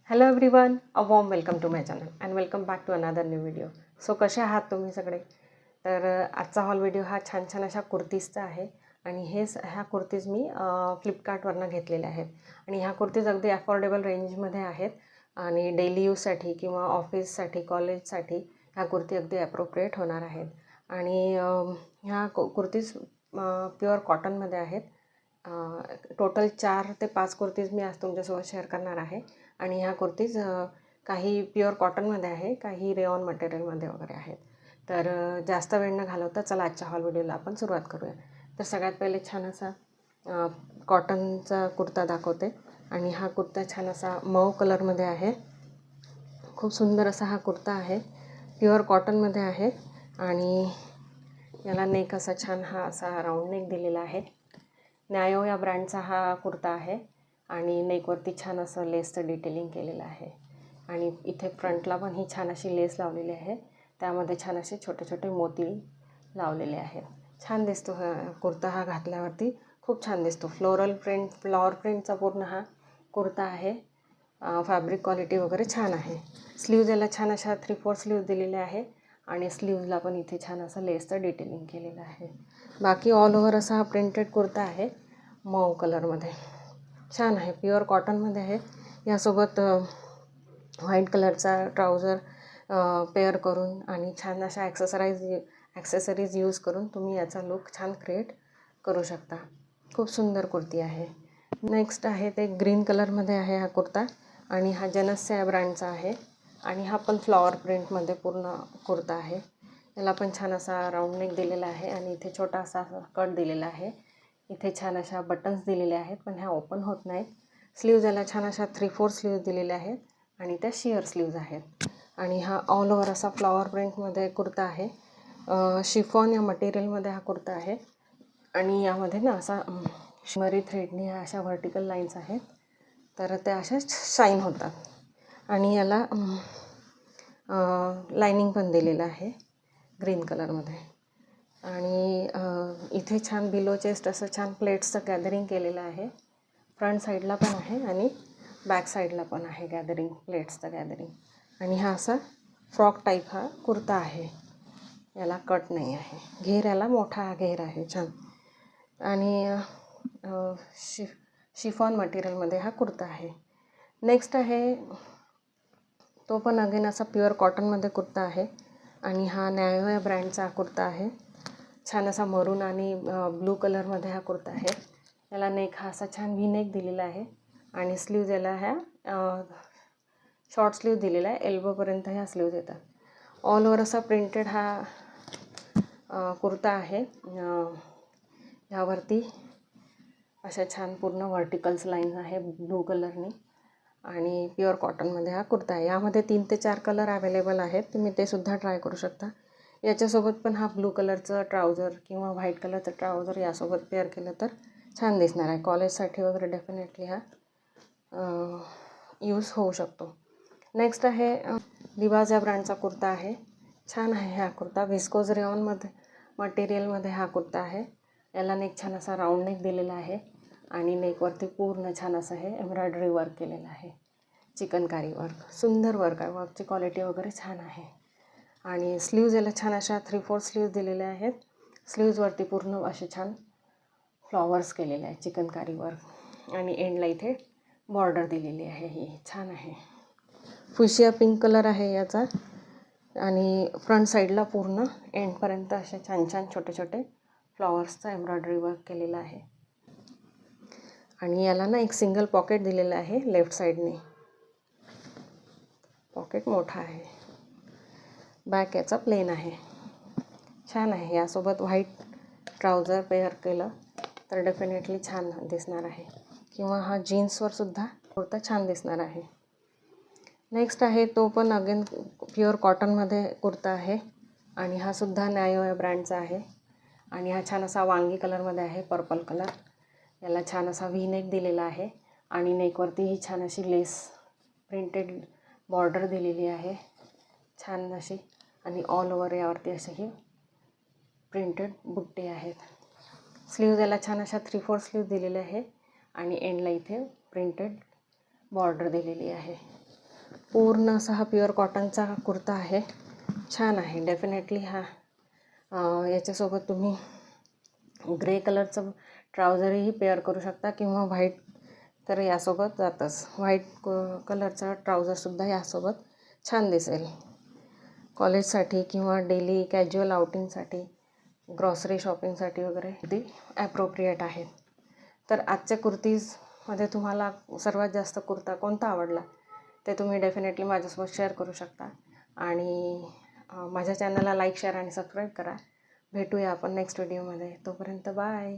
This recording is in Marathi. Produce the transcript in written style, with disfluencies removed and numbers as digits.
Hello everyone, a warm welcome to my channel and welcome back to another new video. So कसे आहात तुम्ही सगळे? तर आजचा हॉल व्हिडिओ हा छान छान अशा कुर्तीजचा आहे आणि ह्या कुर्तीज मी फ्लिपकार्टवरनं घेतलेल्या आहेत आणि ह्या कुर्तीज अगदी अफोर्डेबल रेंजमध्ये आहेत आणि डेली यूजसाठी किंवा ऑफिससाठी कॉलेजसाठी ह्या कुर्ती अगदी ॲप्रोप्रिएट होणार आहेत. आणि ह्या कुर्तीज प्युअर कॉटनमध्ये आहेत. टोटल 4 ते 5 कुर्तीज मी आज तुमच्यासोबत शेअर करणार आहे आणि ह्या कुर्तीज काही प्युअर कॉटनमध्ये आहे, काही रेऑन मटेरियलमध्ये वगैरे आहेत. तर जास्त वेळ न घालवता चला आजच्या हॉल व्हिडिओला आपण सुरुवात करूया. तर सगळ्यात पहिले छान असा कॉटनचा कुर्ता दाखवते आणि हा कुर्ता छान असा मऊ कलरमध्ये आहे. खूप सुंदर असा हा कुर्ता आहे, प्युअर कॉटनमध्ये आहे आणि याला नेक असा छान हा असा राऊंड नेक दिलेला आहे. न्यायो या ब्रँडचा हा कुर्ता आहे आणि नेकवरती छान असं लेसचं डिटेलिंग केलेलं आहे आणि इथे फ्रंटला पण ही छान अशी लेस लावलेली आहे. त्यामध्ये छान असे छोटे छोटे मोती लावलेले आहेत. छान दिसतो हा कुर्ता, हा घातल्यावरती खूप छान दिसतो. फ्लॉवर प्रिंटचा पूर्ण हा कुर्ता आहे. फॅब्रिक क्वालिटी वगैरे छान आहे. स्लीव्ज याला छान अशा 3/4 स्लीव्ज दिलेल्या आहे आणि स्लीव्जला पण इथे छान असं लेसचं डिटेलिंग केलेलं आहे. बाकी ऑल ओव्हर असा हा प्रिंटेड कुर्ता आहे, मऊ कलरमध्ये छान आहे, प्युअर कॉटनमध्ये आहे. यासोबत व्हाईट कलरचा ट्राउझर पेअर करून आणि छान अशा ॲक्सेसरीज यूज करून तुम्ही याचा लुक छान क्रिएट करू शकता. खूप सुंदर कुर्ती आहे. नेक्स्ट आहे ते ग्रीन कलरमध्ये आहे हा कुर्ता आणि हा जनस्य या ब्रँडचा आहे आणि हा पण फ्लॉवर प्रिंटमध्ये पूर्ण कुर्ता आहे. याला पण छान असा राऊंड नेक दिलेला आहे आणि इथे छोटा असा कट दिलेला आहे. इथे छान अशा बटन्स दिलेले आहेत पण ह्या ओपन होत नाहीत. स्लीव्ज याला छान अशा 3/4 स्लीव्ज दिलेल्या आहेत आणि त्या शियर स्लीव्ज आहेत आणि हा ऑल ओव्हर असा फ्लॉवर प्रिंटमध्ये कुर्ता आहे. शिफॉन या मटेरियलमध्ये हा कुर्ता आहे आणि यामध्ये ना असा शिमरी थ्रेडनी ह्या अशा व्हर्टिकल लाईन्स आहेत, तर त्या अशा शाईन होतात आणि याला लायनिंग पण दिलेलं आहे ग्रीन कलरमध्ये आणि इथे छान बिलो चेस्ट असं छान प्लेट्सचं गॅदरिंग केलेलं आहे. फ्रंट साईडला पण आहे आणि बॅक साईडला पण आहे गॅदरिंग, प्लेट्सचं गॅदरिंग आणि हा असा फ्रॉक टाईप हा कुर्ता आहे. याला कट नाही आहे. घेर याला मोठा घेर आहे छान आणि शिफॉन मटेरियलमध्ये हा कुर्ता आहे. नेक्स्ट आहे तो पण अगेन असा प्युअर कॉटनमध्ये कुर्ता आहे आणि हा न्यायो या ब्रँडचा कुर्ता आहे. छान असा मरून आणि ब्लू कलरमध्ये हा कुर्ता आहे. याला नेक हा असा छान व्ही नेक दिलेला आहे आणि स्लीव्ज याला ह्या शॉर्ट स्लीव्ज दिलेला आहे, एल्बोपर्यंत ह्या स्लीव्ज येतात. ऑल ओव्हर असा प्रिंटेड हा कुर्ता आहे. ह्यावरती अशा छान पूर्ण व्हर्टिकल्स लाईन्स आहे ब्लू कलरनी आणि प्युअर कॉटनमध्ये हा कुर्ता आहे. यामध्ये 3 ते 4 कलर अवेलेबल आहेत, तुम्ही ते सुद्धा ट्राय करू शकता. याच्यासोबत पण हा ब्लू कलरचं ट्राउझर किंवा व्हाईट कलरचं ट्राउझर यासोबत पेअर केलं तर छान दिसणार आहे. कॉलेजसाठी वगैरे डेफिनेटली हा यूज होऊ शकतो. नेक्स्ट आहे लिवाज या ब्रँडचा कुर्ता आहे. छान आहे हा कुर्ता, विस्कोज रेऑनमध्ये मटेरियलमध्ये हा कुर्ता आहे. याला नेक छान असा राऊंड नेक दिलेला आहे आणि नेकवरती पूर्ण छान असं हे एम्ब्रॉयडरी वर्क केलेलं आहे, चिकनकारी वर्क. सुंदर वर्क आहे, वर्कची क्वालिटी वगैरे छान आहे आणि स्लीव्ज याला छान अशा 3/4 स्लीव्ज दिलेल्या आहेत. स्लीव्जवरती पूर्ण असे छान फ्लॉवर्स केलेले आहे, चिकनकारी वर्क आणि एंडला इथे बॉर्डर दिलेली आहे. ही छान आहे. फुशिया पिंक कलर आहे याचा आणि फ्रंट साईडला पूर्ण एंडपर्यंत असे छान छान छोटे छोटे फ्लॉवर्सचा एम्ब्रॉयडरी वर्क केलेलं आहे आणि याला ना एक सिंगल पॉकेट दिलेलं आहे लेफ्ट साईडने. पॉकेट मोठा आहे. बॅक याचा प्लेन आहे. छान आहे. यासोबत व्हाईट ट्राउझर पेअर केलं तर डेफिनेटली छान दिसणार आहे किंवा हा जीन्सवर सुद्धा कुर्ता छान दिसणार आहे. नेक्स्ट आहे तो पण अगेन प्युअर कॉटनमध्ये कुर्ता आहे आणि हा सुद्धा न्यायो या ब्रँडचा आहे आणि हा छान असा वांगी कलरमध्ये आहे, पर्पल कलर. याला छान असा व्ही नेक दिलेला आहे आणि नेकवरती ही छान अशी लेस प्रिंटेड बॉर्डर दिलेली आहे छान अशी आणि ऑल ओव्हर यावरती असे ही प्रिंटेड बुट्टे आहेत. स्लीव्ज याला छान अशा 3/4 स्लीव्ज दिलेले आहे आणि एंडला इथे प्रिंटेड बॉर्डर दिलेली आहे. पूर्ण असा हा प्युअर कॉटनचा कुर्ता आहे. छान आहे डेफिनेटली. हा याच्यासोबत तुम्ही ग्रे कलरचं ट्राउझरही पेअर करू शकता किंवा व्हाईट, तर यासोबत जातंच. व्हाईट कलरचा ट्राउझरसुद्धा यासोबत छान दिसेल कॉलेजसाठी किंवा डेली कॅज्युअल आउटिंगसाठी, ग्रॉसरी शॉपिंगसाठी वगैरे अगदी ॲप्रोप्रिएट आहेत. तर आजच्या कुर्तीजमध्ये तुम्हाला सर्वात जास्त कुर्ता कोणता आवडला ते तुम्ही डेफिनेटली माझ्यासोबत शेअर करू शकता. आणि माझ्या चॅनलला लाईक, शेअर आणि सबस्क्राईब करा. भेटूया आपण नेक्स्ट व्हिडिओमध्ये. तोपर्यंत बाय.